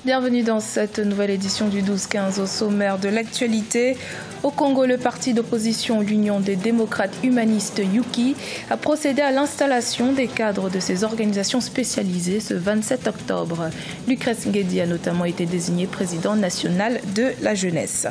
Bienvenue dans cette nouvelle édition du 12-15 au sommaire de l'actualité. Au Congo, le parti d'opposition l'Union des démocrates humanistes UKI a procédé à l'installation des cadres de ses organisations spécialisées ce 27 octobre. Lucrèce Nguedi a notamment été désigné président national de la jeunesse.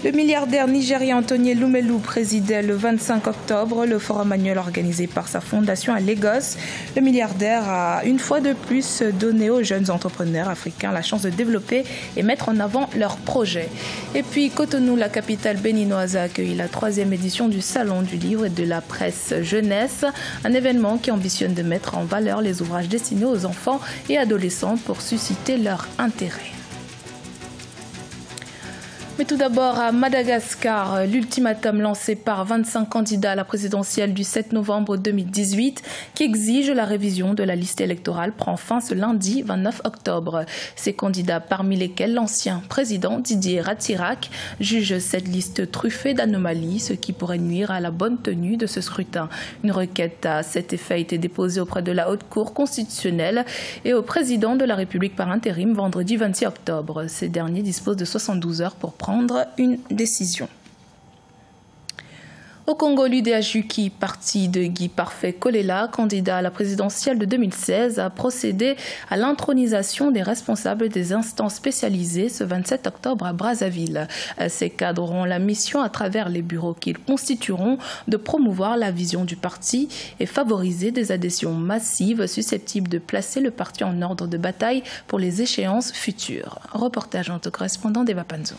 Le milliardaire nigérien Anthony Elumelu présidait le 25 octobre le forum annuel organisé par sa fondation à Lagos. Le milliardaire a une fois de plus donné aux jeunes entrepreneurs africains la chance de développer et mettre en avant leurs projets. Et puis Cotonou, la capitale béninoise, a accueilli la 3e édition du Salon du livre et de la presse jeunesse, un événement qui ambitionne de mettre en valeur les ouvrages destinés aux enfants et adolescents pour susciter leur intérêt. Mais tout d'abord, à Madagascar, l'ultimatum lancé par 25 candidats à la présidentielle du 7 novembre 2018 qui exige la révision de la liste électorale prend fin ce lundi 29 octobre. Ces candidats, parmi lesquels l'ancien président Didier Ratsiraka, jugent cette liste truffée d'anomalies, ce qui pourrait nuire à la bonne tenue de ce scrutin. Une requête à cet effet a été déposée auprès de la Haute Cour constitutionnelle et au président de la République par intérim vendredi 26 octobre. Ces derniers disposent de 72 heures pour prendre une décision. Au Congo, l'UDH-UKI, parti de Guy Parfait Kolela, candidat à la présidentielle de 2016, a procédé à l'intronisation des responsables des instances spécialisées ce 27 octobre à Brazzaville. Ces cadres auront la mission, à travers les bureaux qu'ils constitueront, de promouvoir la vision du parti et favoriser des adhésions massives susceptibles de placer le parti en ordre de bataille pour les échéances futures. Reportage en correspondant d'Eva Panzo.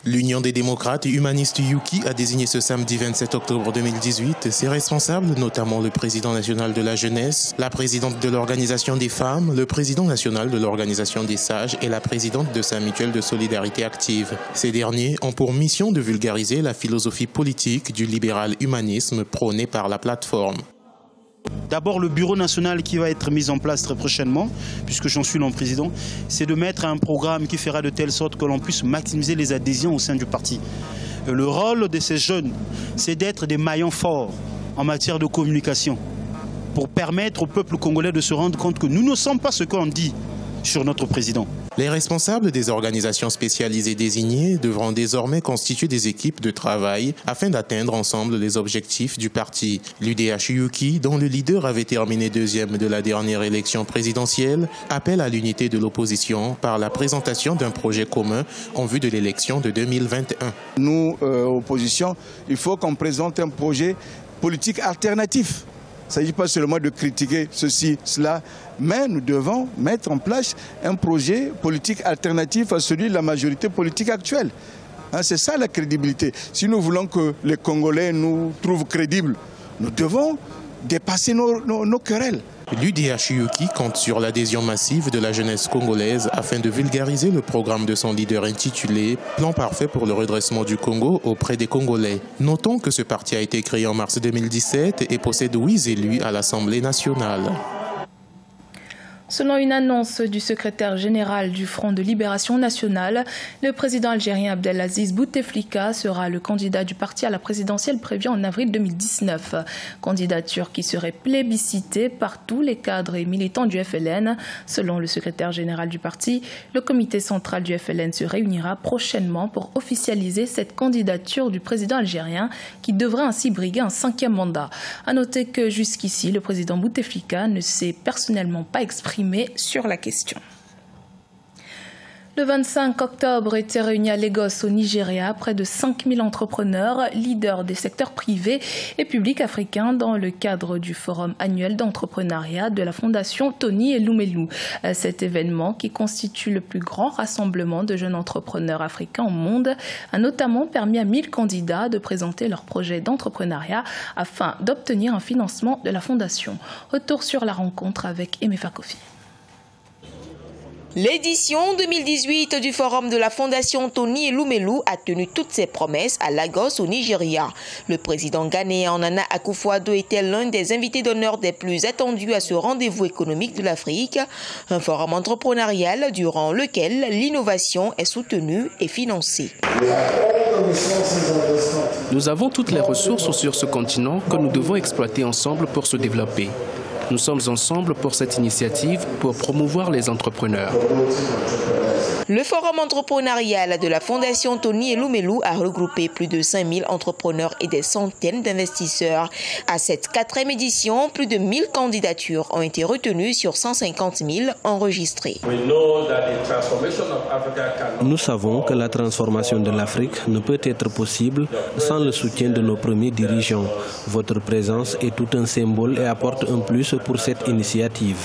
L'Union des démocrates et humanistes UKI a désigné ce samedi 27 octobre 2018 ses responsables, notamment le président national de la jeunesse, la présidente de l'organisation des femmes, le président national de l'organisation des sages et la présidente de sa mutuelle de solidarité active. Ces derniers ont pour mission de vulgariser la philosophie politique du libéral humanisme prôné par la plateforme. D'abord, le bureau national qui va être mis en place très prochainement, puisque j'en suis le président, c'est de mettre un programme qui fera de telle sorte que l'on puisse maximiser les adhésions au sein du parti. Le rôle de ces jeunes, c'est d'être des maillons forts en matière de communication pour permettre au peuple congolais de se rendre compte que nous ne sommes pas ce qu'on dit sur notre président. Les responsables des organisations spécialisées désignées devront désormais constituer des équipes de travail afin d'atteindre ensemble les objectifs du parti. L'UDH-UKI, dont le leader avait terminé deuxième de la dernière élection présidentielle, appelle à l'unité de l'opposition par la présentation d'un projet commun en vue de l'élection de 2021. Nous, opposition, il faut qu'on présente un projet politique alternatif. Il ne s'agit pas seulement de critiquer ceci, cela, mais nous devons mettre en place un projet politique alternatif à celui de la majorité politique actuelle. C'est ça la crédibilité. Si nous voulons que les Congolais nous trouvent crédibles, nous devons dépasser nos querelles. L'UDH-UKI compte sur l'adhésion massive de la jeunesse congolaise afin de vulgariser le programme de son leader intitulé « Plan parfait pour le redressement du Congo auprès des Congolais ». Notons que ce parti a été créé en mars 2017 et possède 8 élus à l'Assemblée nationale. Selon une annonce du secrétaire général du Front de Libération Nationale, le président algérien Abdelaziz Bouteflika sera le candidat du parti à la présidentielle prévue en avril 2019. Candidature qui serait plébiscitée par tous les cadres et militants du FLN. Selon le secrétaire général du parti, le comité central du FLN se réunira prochainement pour officialiser cette candidature du président algérien qui devrait ainsi briguer un 5e mandat. À noter que jusqu'ici, le président Bouteflika ne s'est personnellement pas exprimé sur la question. Le 25 octobre étaient réunis à Lagos, au Nigeria, près de 5000 entrepreneurs, leaders des secteurs privés et publics africains dans le cadre du forum annuel d'entrepreneuriat de la fondation Tony Elumelu. Cet événement, qui constitue le plus grand rassemblement de jeunes entrepreneurs africains au monde, a notamment permis à 1000 candidats de présenter leurs projets d'entrepreneuriat afin d'obtenir un financement de la fondation. Retour sur la rencontre avec Emefa Kofi. L'édition 2018 du Forum de la Fondation Tony Elumelu a tenu toutes ses promesses à Lagos, au Nigeria. Le président ghanéen Nana Akufo-Addo était l'un des invités d'honneur des plus attendus à ce rendez-vous économique de l'Afrique, un forum entrepreneurial durant lequel l'innovation est soutenue et financée. Nous avons toutes les ressources sur ce continent que nous devons exploiter ensemble pour se développer. Nous sommes ensemble pour cette initiative pour promouvoir les entrepreneurs. Le forum entrepreneurial de la Fondation Tony Elumelu a regroupé plus de 5000 entrepreneurs et des centaines d'investisseurs. À cette 4e édition, plus de 1000 candidatures ont été retenues sur 150 000 enregistrées. Nous savons que la transformation de l'Afrique ne peut être possible sans le soutien de nos premiers dirigeants. Votre présence est tout un symbole et apporte un plus pour cette initiative.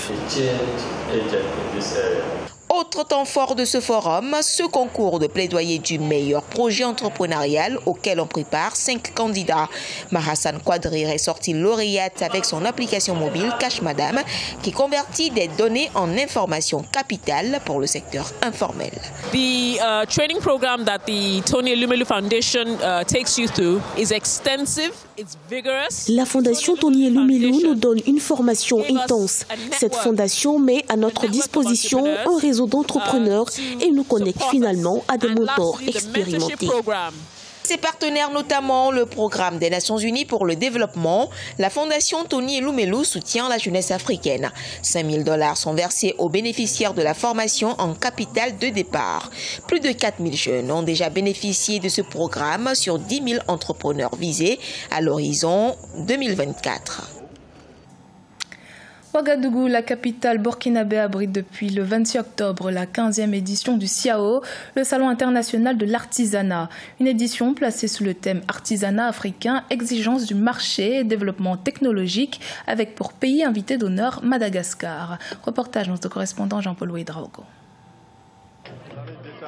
Autre temps fort de ce forum, ce concours de plaidoyer du meilleur projet entrepreneurial auquel ont pris part 5 candidats. Mahassan Quadrir est sorti lauréate avec son application mobile Cash Madame qui convertit des données en informations capitales pour le secteur informel. The training program that the Tony Elumelu Foundation takes you through is extensive, it's vigorous. La Fondation Tony Elumelu nous donne une formation intense. Cette fondation met à notre disposition un réseau d'entrepreneurs et nous connecte finalement à des mentors expérimentés. Ses partenaires, notamment le Programme des Nations Unies pour le développement, la Fondation Tony Elumelu soutient la jeunesse africaine. $5 000 sont versés aux bénéficiaires de la formation en capital de départ. Plus de 4000 jeunes ont déjà bénéficié de ce programme sur 10 000 entrepreneurs visés à l'horizon 2024. Ouagadougou, la capitale burkinabé, abrite depuis le 26 octobre la 15e édition du SIAO, le Salon international de l'artisanat. Une édition placée sous le thème artisanat africain, exigence du marché et développement technologique, avec pour pays invité d'honneur Madagascar. Reportage de notre correspondant Jean-Paul Ouédraogo.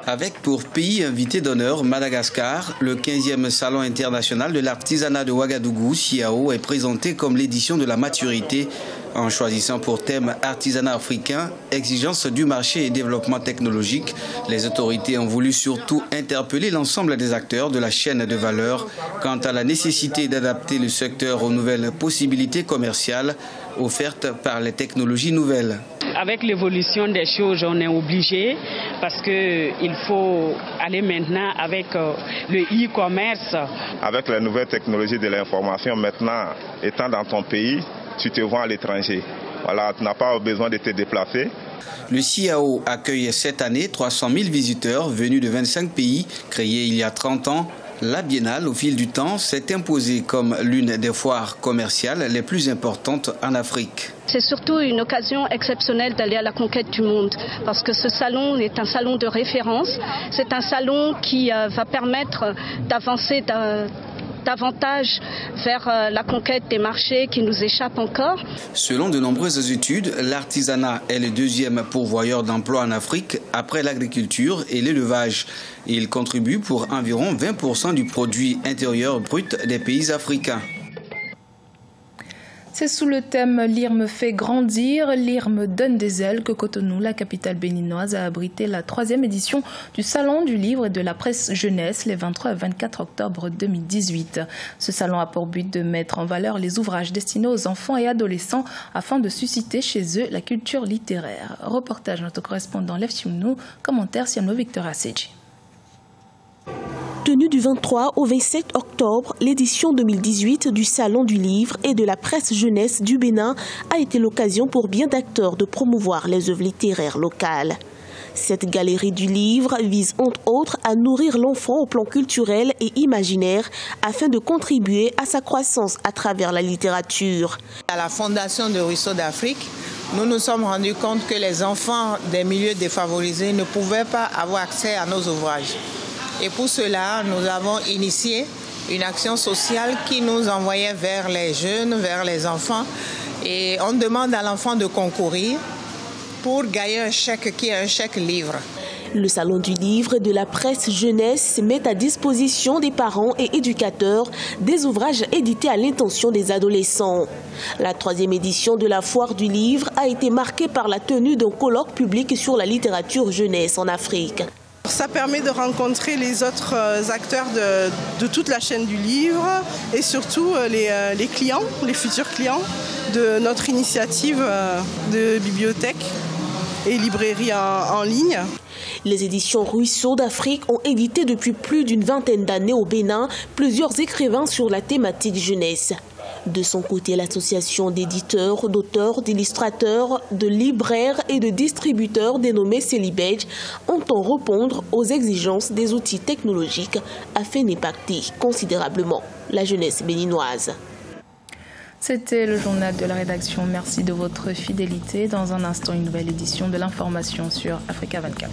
Avec pour pays invité d'honneur Madagascar, le 15e Salon international de l'artisanat de Ouagadougou, SIAO, est présenté comme l'édition de la maturité en choisissant pour thème artisanat africain, exigence du marché et développement technologique. Les autorités ont voulu surtout interpeller l'ensemble des acteurs de la chaîne de valeur quant à la nécessité d'adapter le secteur aux nouvelles possibilités commerciales offertes par les technologies nouvelles. Avec l'évolution des choses, on est obligé parce qu'il faut aller maintenant avec le e-commerce. Avec les nouvelles technologies de l'information, maintenant, étant dans ton pays, tu te vends à l'étranger. Voilà, tu n'as pas besoin de te déplacer. Le SIAO accueille cette année 300 000 visiteurs venus de 25 pays, créés il y a 30 ans. La Biennale, au fil du temps, s'est imposée comme l'une des foires commerciales les plus importantes en Afrique. C'est surtout une occasion exceptionnelle d'aller à la conquête du monde parce que ce salon est un salon de référence. C'est un salon qui va permettre d'avancer davantage vers la conquête des marchés qui nous échappent encore. Selon de nombreuses études, l'artisanat est le 2e pourvoyeur d'emplois en Afrique après l'agriculture et l'élevage. Il contribue pour environ 20% du produit intérieur brut des pays africains. C'est sous le thème « Lire me fait grandir, lire me donne des ailes » que Cotonou, la capitale béninoise, a abrité la 3e édition du Salon du livre et de la presse jeunesse les 23 et 24 octobre 2018. Ce salon a pour but de mettre en valeur les ouvrages destinés aux enfants et adolescents afin de susciter chez eux la culture littéraire. Reportage de notre correspondant Lev Chimnou, commentaire Siamlo Victor Asseji. Tenue du 23 au 27 octobre, l'édition 2018 du Salon du livre et de la presse jeunesse du Bénin a été l'occasion pour bien d'acteurs de promouvoir les œuvres littéraires locales. Cette galerie du livre vise entre autres à nourrir l'enfant au plan culturel et imaginaire afin de contribuer à sa croissance à travers la littérature. À la Fondation de Ruisseaux d'Afrique, nous nous sommes rendus compte que les enfants des milieux défavorisés ne pouvaient pas avoir accès à nos ouvrages. Et pour cela, nous avons initié une action sociale qui nous envoyait vers les jeunes, vers les enfants. Et on demande à l'enfant de concourir pour gagner un chèque qui est un chèque livre. Le Salon du livre et de la presse jeunesse met à disposition des parents et éducateurs des ouvrages édités à l'intention des adolescents. La 3e édition de la foire du livre a été marquée par la tenue d'un colloque public sur la littérature jeunesse en Afrique. Ça permet de rencontrer les autres acteurs de toute la chaîne du livre et surtout les clients, les futurs clients de notre initiative de bibliothèque et librairie en ligne. Les éditions Ruisseaux d'Afrique ont édité depuis plus d'une vingtaine d'années au Bénin plusieurs écrivains sur la thématique jeunesse. De son côté, l'association d'éditeurs, d'auteurs, d'illustrateurs, de libraires et de distributeurs dénommée Celibège entend répondre aux exigences des outils technologiques afin d'impacter considérablement la jeunesse béninoise. C'était le journal de la rédaction. Merci de votre fidélité. Dans un instant, une nouvelle édition de l'information sur Africa 24.